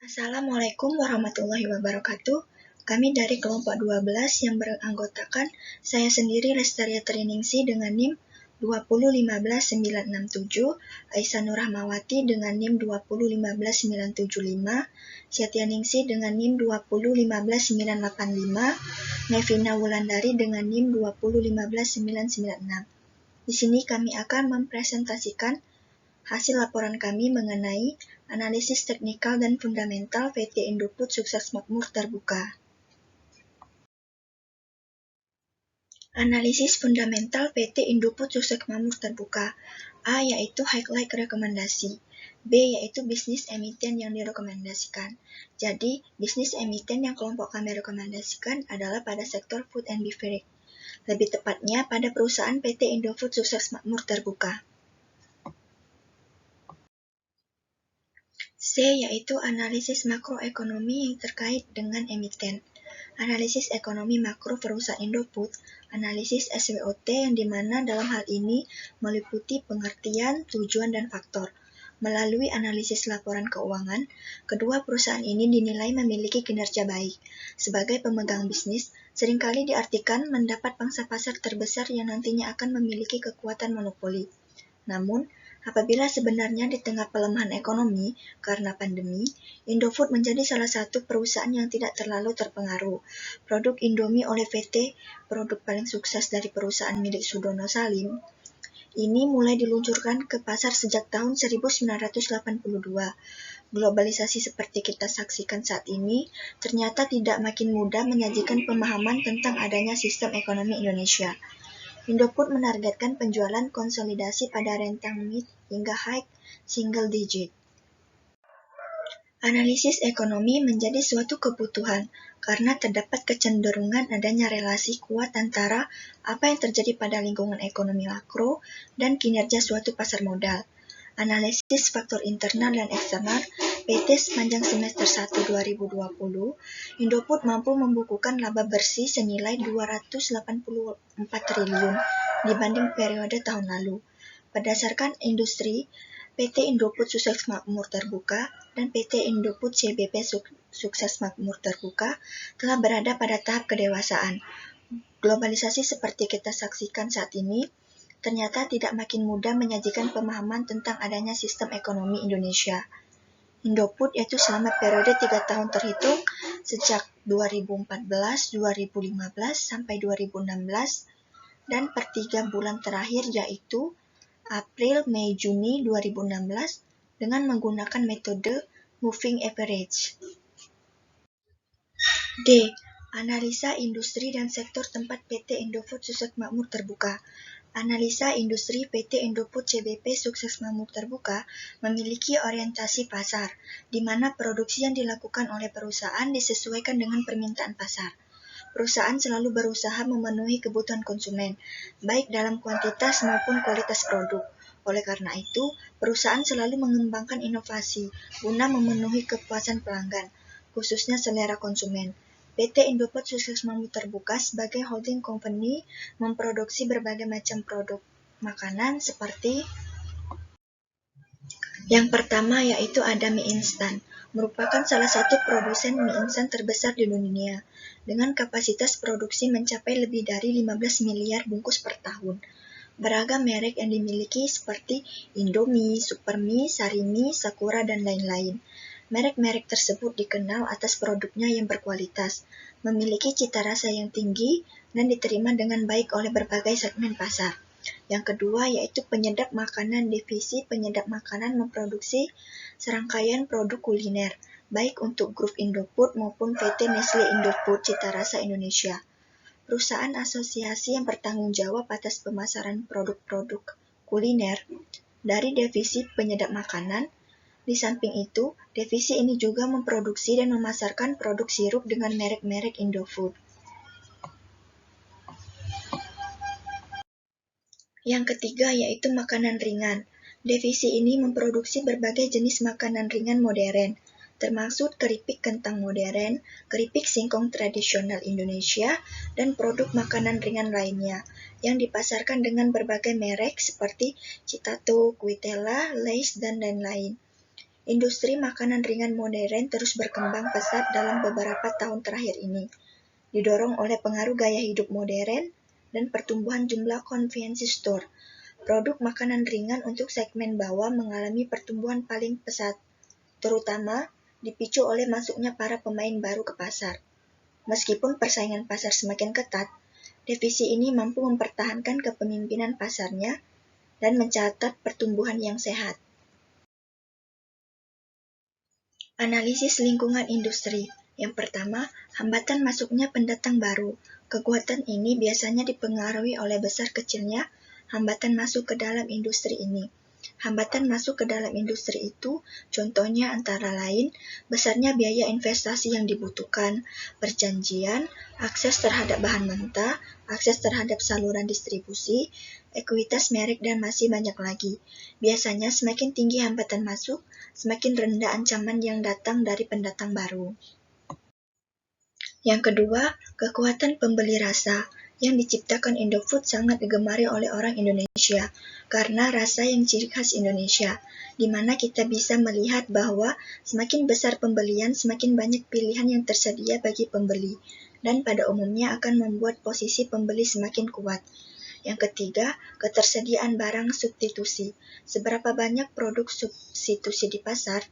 Assalamualaikum warahmatullahi wabarakatuh. Kami dari kelompok 12 yang beranggotakan saya sendiri Lestaria Triningsih dengan NIM 2015967, Aisyah Nur Rahmawati dengan NIM 2015975, Syatianingsih dengan NIM 2015985, Nevina Wulandari dengan NIM 2015996. Di sini kami akan mempresentasikan hasil laporan kami mengenai analisis teknikal dan fundamental PT Indofood Sukses Makmur Terbuka. Analisis fundamental PT Indofood Sukses Makmur Terbuka. A yaitu highlight rekomendasi. B yaitu bisnis emiten yang direkomendasikan. Jadi, bisnis emiten yang kelompok kami rekomendasikan adalah pada sektor food and beverage. Lebih tepatnya pada perusahaan PT Indofood Sukses Makmur Terbuka. C yaitu analisis makroekonomi yang terkait dengan emiten. Analisis ekonomi makro perusahaan Indofood, analisis SWOT yang dimana dalam hal ini meliputi pengertian, tujuan, dan faktor. Melalui analisis laporan keuangan, kedua perusahaan ini dinilai memiliki kinerja baik. Sebagai pemegang bisnis, seringkali diartikan mendapat pangsa pasar terbesar yang nantinya akan memiliki kekuatan monopoli. Namun, apabila sebenarnya di tengah pelemahan ekonomi karena pandemi, Indofood menjadi salah satu perusahaan yang tidak terlalu terpengaruh. Produk Indomie oleh PT, produk paling sukses dari perusahaan milik Sudono Salim, ini mulai diluncurkan ke pasar sejak tahun 1982. Globalisasi seperti kita saksikan saat ini ternyata tidak makin mudah menyajikan pemahaman tentang adanya sistem ekonomi Indonesia. Indofood menargetkan penjualan konsolidasi pada rentang mid hingga high single digit. Analisis ekonomi menjadi suatu kebutuhan karena terdapat kecenderungan adanya relasi kuat antara apa yang terjadi pada lingkungan ekonomi makro dan kinerja suatu pasar modal. Analisis faktor internal dan eksternal PT sepanjang semester 1 2020, Indofood mampu membukukan laba bersih senilai 284 triliun dibanding periode tahun lalu. Berdasarkan industri, PT Indofood Sukses Makmur Terbuka dan PT Indofood CBP Sukses Makmur Terbuka telah berada pada tahap kedewasaan. Globalisasi seperti kita saksikan saat ini ternyata tidak makin mudah menyajikan pemahaman tentang adanya sistem ekonomi Indonesia. Indofood yaitu selama periode 3 tahun terhitung sejak 2014, 2015, sampai 2016, dan per 3 bulan terakhir yaitu April, Mei, Juni 2016 dengan menggunakan metode moving average. D. Analisa industri dan sektor tempat PT Indofood Sukses Makmur Terbuka. Analisa industri PT Indofood CBP Sukses Makmur Terbuka memiliki orientasi pasar, di mana produksi yang dilakukan oleh perusahaan disesuaikan dengan permintaan pasar. Perusahaan selalu berusaha memenuhi kebutuhan konsumen, baik dalam kuantitas maupun kualitas produk. Oleh karena itu, perusahaan selalu mengembangkan inovasi guna memenuhi kepuasan pelanggan, khususnya selera konsumen. PT Indofood Sukses Makmur Terbuka sebagai holding company memproduksi berbagai macam produk makanan seperti yang pertama yaitu ada mie instan, merupakan salah satu produsen mie instan terbesar di dunia, dengan kapasitas produksi mencapai lebih dari 15 miliar bungkus per tahun. Beragam merek yang dimiliki seperti Indomie, Supermie, Sarimie, Sakura, dan lain-lain. Merek-merek tersebut dikenal atas produknya yang berkualitas, memiliki cita rasa yang tinggi, dan diterima dengan baik oleh berbagai segmen pasar. Yang kedua yaitu penyedap makanan. Divisi penyedap makanan memproduksi serangkaian produk kuliner, baik untuk grup Indofood maupun PT Nestle Indofood Cita Rasa Indonesia. Perusahaan asosiasi yang bertanggung jawab atas pemasaran produk-produk kuliner dari divisi penyedap makanan. Di samping itu, divisi ini juga memproduksi dan memasarkan produk sirup dengan merek-merek Indofood. Yang ketiga yaitu makanan ringan. Divisi ini memproduksi berbagai jenis makanan ringan modern, termasuk keripik kentang modern, keripik singkong tradisional Indonesia, dan produk makanan ringan lainnya, yang dipasarkan dengan berbagai merek seperti Citato, Kuitela, Lay's, dan lain-lain. Industri makanan ringan modern terus berkembang pesat dalam beberapa tahun terakhir ini, didorong oleh pengaruh gaya hidup modern dan pertumbuhan jumlah convenience store. Produk makanan ringan untuk segmen bawah mengalami pertumbuhan paling pesat, terutama dipicu oleh masuknya para pemain baru ke pasar. Meskipun persaingan pasar semakin ketat, divisi ini mampu mempertahankan kepemimpinan pasarnya dan mencatat pertumbuhan yang sehat. Analisis lingkungan industri. Yang pertama, hambatan masuknya pendatang baru. Kekuatan ini biasanya dipengaruhi oleh besar kecilnya hambatan masuk ke dalam industri ini. Hambatan masuk ke dalam industri itu contohnya antara lain besarnya biaya investasi yang dibutuhkan, perjanjian, akses terhadap bahan mentah, akses terhadap saluran distribusi, ekuitas merek dan masih banyak lagi. Biasanya semakin tinggi hambatan masuk, semakin rendah ancaman yang datang dari pendatang baru. Yang kedua, kekuatan pembeli rasa. Yang diciptakan Indofood sangat digemari oleh orang Indonesia karena rasa yang ciri khas Indonesia, di mana kita bisa melihat bahwa semakin besar pembelian, semakin banyak pilihan yang tersedia bagi pembeli, dan pada umumnya akan membuat posisi pembeli semakin kuat. Yang ketiga, ketersediaan barang substitusi. Seberapa banyak produk substitusi di pasar,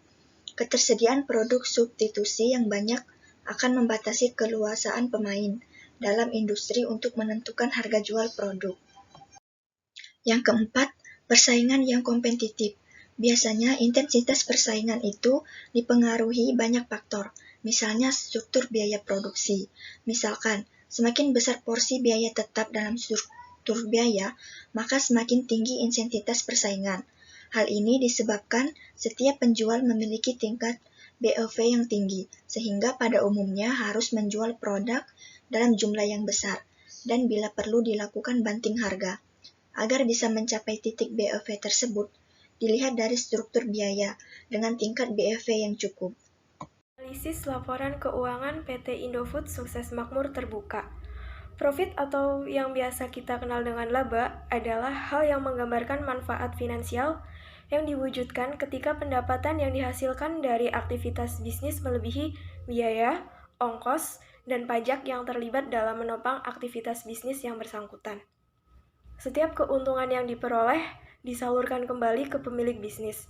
ketersediaan produk substitusi yang banyak akan membatasi keluasaan pemain dalam industri untuk menentukan harga jual produk. Yang keempat, persaingan yang kompetitif. Biasanya intensitas persaingan itu dipengaruhi banyak faktor, misalnya struktur biaya produksi. Misalkan, semakin besar porsi biaya tetap dalam struktur biaya, maka semakin tinggi intensitas persaingan. Hal ini disebabkan setiap penjual memiliki tingkat BOV yang tinggi, sehingga pada umumnya harus menjual produk dalam jumlah yang besar, dan bila perlu dilakukan banting harga. Agar bisa mencapai titik BOV tersebut, dilihat dari struktur biaya dengan tingkat BOV yang cukup. Analisis laporan keuangan PT Indofood Sukses Makmur terbuka. Profit atau yang biasa kita kenal dengan laba adalah hal yang menggambarkan manfaat finansial yang diwujudkan ketika pendapatan yang dihasilkan dari aktivitas bisnis melebihi biaya, ongkos, dan pajak yang terlibat dalam menopang aktivitas bisnis yang bersangkutan. Setiap keuntungan yang diperoleh disalurkan kembali ke pemilik bisnis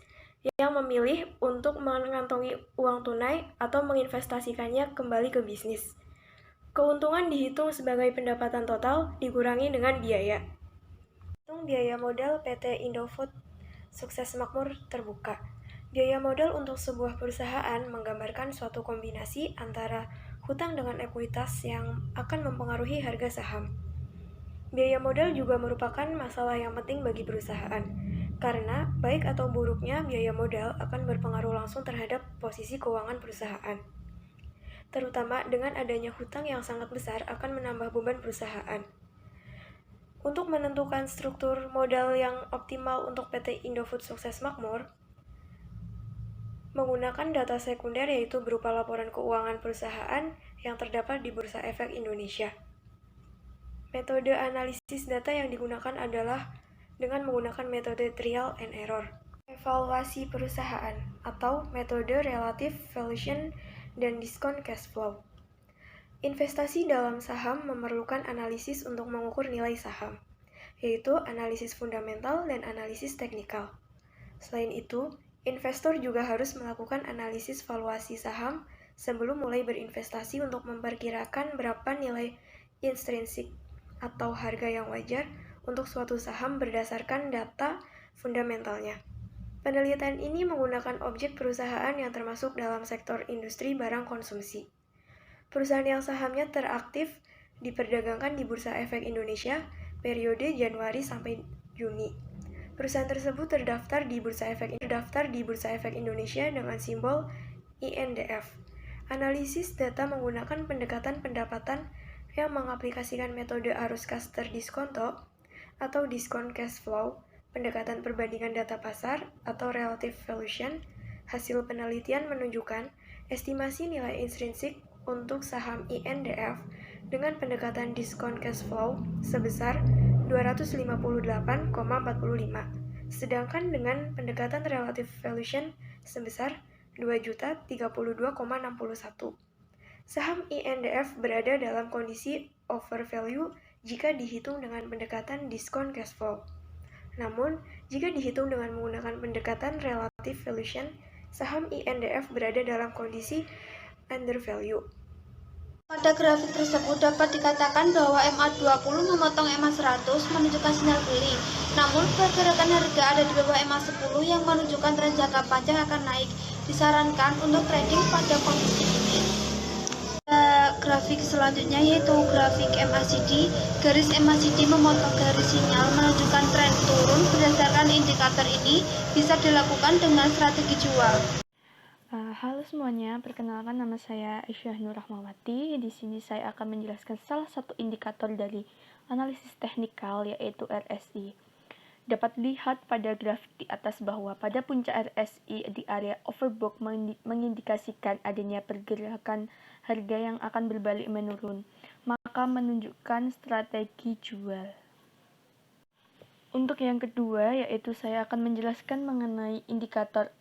yang memilih untuk mengantongi uang tunai atau menginvestasikannya kembali ke bisnis. Keuntungan dihitung sebagai pendapatan total dikurangi dengan biaya. Hitung biaya modal PT Indofood Sukses Makmur terbuka. Biaya modal untuk sebuah perusahaan menggambarkan suatu kombinasi antara hutang dengan ekuitas yang akan mempengaruhi harga saham. Biaya modal juga merupakan masalah yang penting bagi perusahaan, karena baik atau buruknya biaya modal akan berpengaruh langsung terhadap posisi keuangan perusahaan. Terutama dengan adanya hutang yang sangat besar akan menambah beban perusahaan. Untuk menentukan struktur modal yang optimal untuk PT Indofood Sukses Makmur, menggunakan data sekunder yaitu berupa laporan keuangan perusahaan yang terdapat di Bursa Efek Indonesia. Metode analisis data yang digunakan adalah dengan menggunakan metode trial and error, evaluasi perusahaan, atau metode relative valuation dan diskon cash flow. Investasi dalam saham memerlukan analisis untuk mengukur nilai saham, yaitu analisis fundamental dan analisis teknikal. Selain itu, investor juga harus melakukan analisis valuasi saham sebelum mulai berinvestasi untuk memperkirakan berapa nilai intrinsik atau harga yang wajar untuk suatu saham berdasarkan data fundamentalnya. Penelitian ini menggunakan objek perusahaan yang termasuk dalam sektor industri barang konsumsi. Perusahaan yang sahamnya teraktif diperdagangkan di Bursa Efek Indonesia periode Januari sampai Juni. Perusahaan tersebut terdaftar di Bursa Efek Indonesia dengan simbol INDF. Analisis data menggunakan pendekatan pendapatan yang mengaplikasikan metode arus kas terdiskonto atau diskon cash flow, pendekatan perbandingan data pasar atau relative valuation. Hasil penelitian menunjukkan estimasi nilai intrinsik untuk saham INDF dengan pendekatan diskon cash flow sebesar 258,45, sedangkan dengan pendekatan relative valuation sebesar 2.032,61. Saham INDF berada dalam kondisi overvalue jika dihitung dengan pendekatan diskon cash flow. Namun, jika dihitung dengan menggunakan pendekatan relative valuation, saham INDF berada dalam kondisi undervalue. Pada grafik tersebut dapat dikatakan bahwa MA20 memotong MA100 menunjukkan sinyal beli. Namun, pergerakan harga ada di bawah MA10 yang menunjukkan tren jangka panjang akan naik. Disarankan untuk trading pada kondisi ini. Grafik selanjutnya yaitu grafik MACD. Garis MACD memotong garis sinyal menunjukkan tren turun. Berdasarkan indikator ini bisa dilakukan dengan strategi jual. Halo semuanya, perkenalkan nama saya Aisyah Nur Rahmawati. Di sini saya akan menjelaskan salah satu indikator dari analisis teknikal yaitu RSI. Dapat dilihat pada grafik di atas bahwa pada puncak RSI di area overbought mengindikasikan adanya pergerakan harga yang akan berbalik menurun, maka menunjukkan strategi jual. Untuk yang kedua, yaitu saya akan menjelaskan mengenai indikator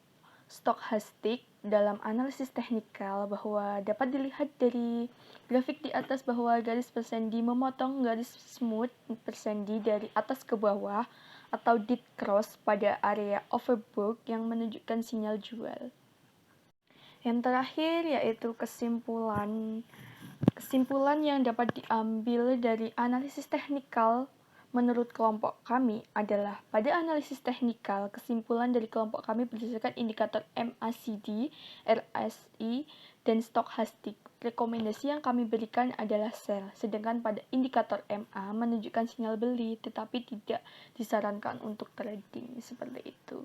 stochastik dalam analisis teknikal, bahwa dapat dilihat dari grafik di atas bahwa garis persendi memotong garis smooth persendi dari atas ke bawah atau dead cross pada area overbought yang menunjukkan sinyal jual. Yang terakhir yaitu kesimpulan yang dapat diambil dari analisis teknikal menurut kelompok kami adalah, pada analisis teknikal, kesimpulan dari kelompok kami berdasarkan indikator MACD, RSI, dan stochastik. Rekomendasi yang kami berikan adalah sell, sedangkan pada indikator MA menunjukkan sinyal beli, tetapi tidak disarankan untuk trading, seperti itu.